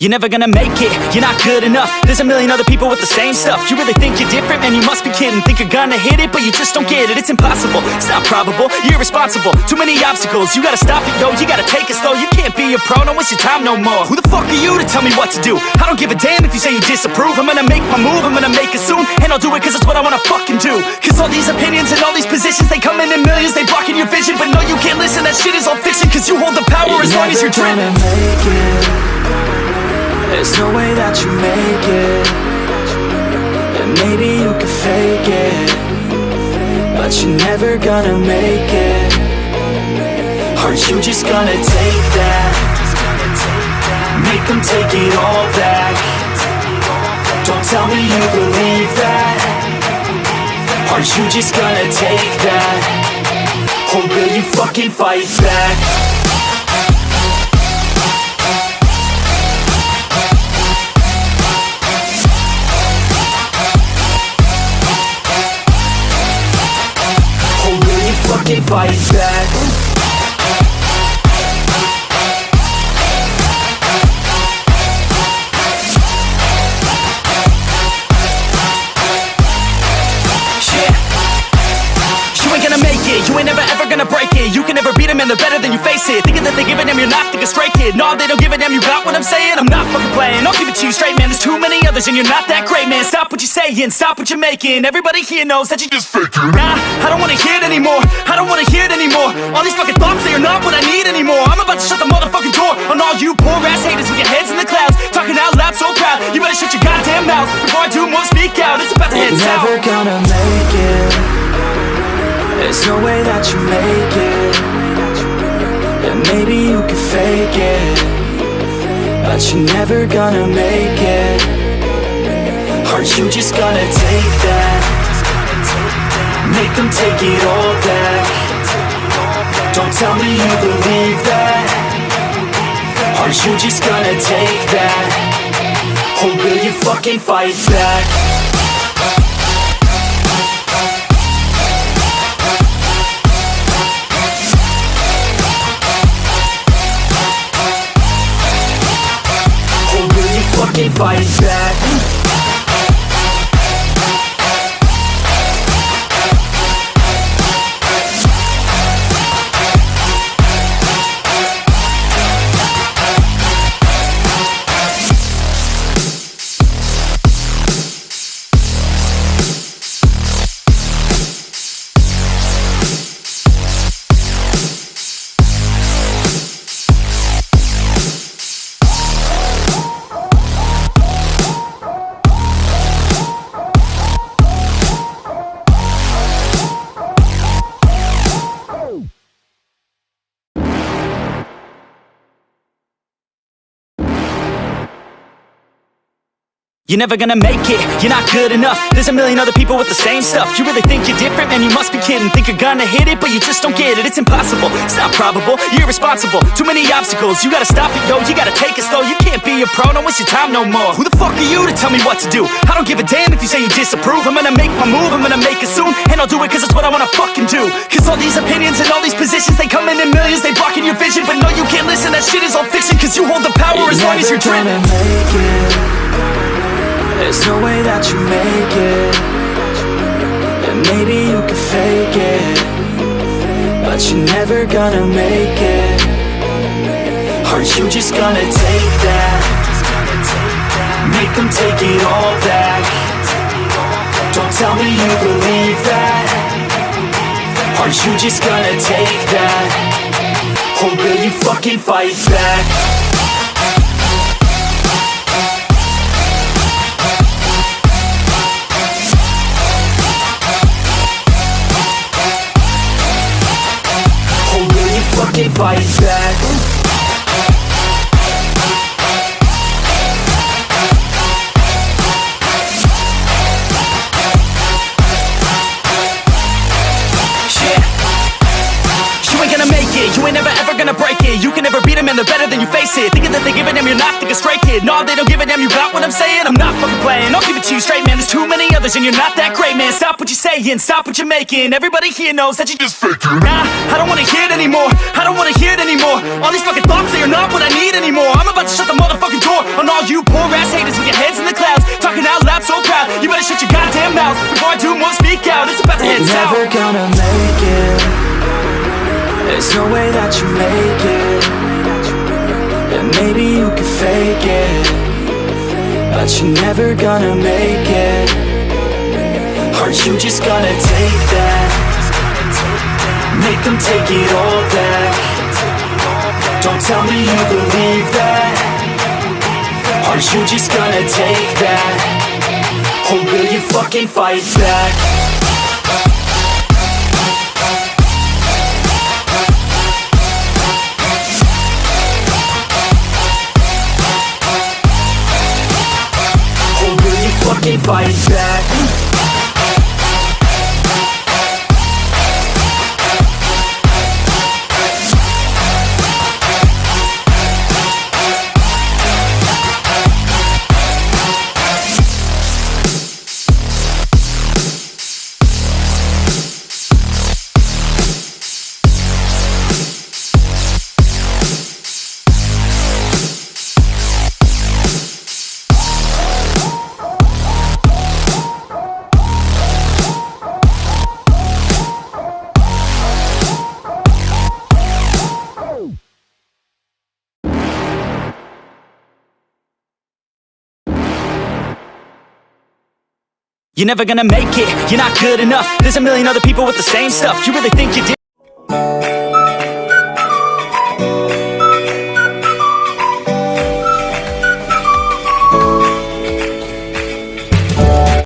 You're never gonna make it, you're not good enough. There's a million other people with the same stuff. You really think you're different? Man, you must be kidding. Think you're gonna hit it, but you just don't get it. It's impossible, it's not probable, you're irresponsible. Too many obstacles, you gotta stop it, yo. You gotta take it slow, you can't be a pro. Don't waste your time no more. Who the fuck are you to tell me what to do? I don't give a damn if you say you disapprove. I'm gonna make my move, I'm gonna make it soon. And I'll do it cause it's what I wanna fucking do. Cause all these opinions and all these positions, they come in millions, they blocking your vision. But no, you can't listen, that shit is all fiction. Cause you hold the power as long as you're dreaming. There's no way that you make it. And maybe you can fake it, but you're never gonna make it. Aren't you just gonna take that? Make them take it all back. Don't tell me you believe that. Aren't you just gonna take that? Or will you fucking fight back? Fucking fight back. You ain't gonna make it, you ain't never ever gonna break it. You can never beat them and they're better than you face it. Thinking that they give a damn, you're not thinking straight, kid. No, they don't give a damn, you got what I'm saying? I'm not fucking playing, I'll give it to you straight, man. There's too many others and you're not that great, man. Stop what you're saying, stop what you're making. Everybody here knows that you just faking. Nah, I don't wanna hear it anymore, I don't wanna hear it anymore. All these fucking thoughts, they are not what I need anymore. I'm about to shut the motherfucking door on all you poor ass haters with your heads in the clouds, talking out loud so proud. You better shut your goddamn mouth before I do more, speak out. It's about to head south. You're never gonna make it. There's no way that you make it. And maybe you can fake it, but you're never gonna make it. Aren't you just gonna take that? Make them take it all back. Don't tell me you believe that. Aren't you just gonna take that? Or will you fucking fight back? Fucking fight back. You're never gonna make it, you're not good enough. There's a million other people with the same stuff. You really think you're different? Man, you must be kidding. Think you're gonna hit it, but you just don't get it. It's impossible, it's not probable, you're irresponsible. Too many obstacles, you gotta stop it, yo. You gotta take it slow, you can't be a pro. Don't waste your time no more. Who the fuck are you to tell me what to do? I don't give a damn if you say you disapprove. I'm gonna make my move, I'm gonna make it soon. And I'll do it cause it's what I wanna fucking do. Cause all these opinions and all these positions, they come in millions, they blocking your vision. But no, you can't listen, that shit is all fiction. Cause you hold the power as long as you're dreaming. There's no way that you make it. And maybe you can fake it, but you're never gonna make it. Aren't you just gonna take that? Make them take it all back. Don't tell me you believe that. Aren't you just gonna take that? Or will you fucking fight back? Fucking fight back. You ain't gonna make it, you ain't never ever gonna break it. You can never beat them and they're better than you face it. Thinking that they give a damn, you're not thinking straight, kid. No, they don't give a damn, you got what I'm saying? I'm not fucking playing, I'll give it to you straight, man. There's too many others and you're not that great, man. Stop what you're saying, stop what you're making. Everybody here knows that you just faking. Nah, I don't wanna hear it anymore, I don't wanna hear it anymore. All these fucking thoughts, they are not what I need anymore. I'm about to shut the motherfucking door on all all you poor ass haters with your heads in the clouds, talking out loud so proud, you better shut your goddamn mouth before I do more speak out. It's about to head south. You're never gonna make it. There's no way that you make it. And maybe you can fake it, but you're never gonna make it. Are you just gonna take that? Make them take it all back. Don't tell me you believe that. Are you just gonna take that? Or will you fucking fight back? Or will you fucking fight back? You're never gonna make it, you're not good enough. There's a million other people with the same stuff. You really think you did?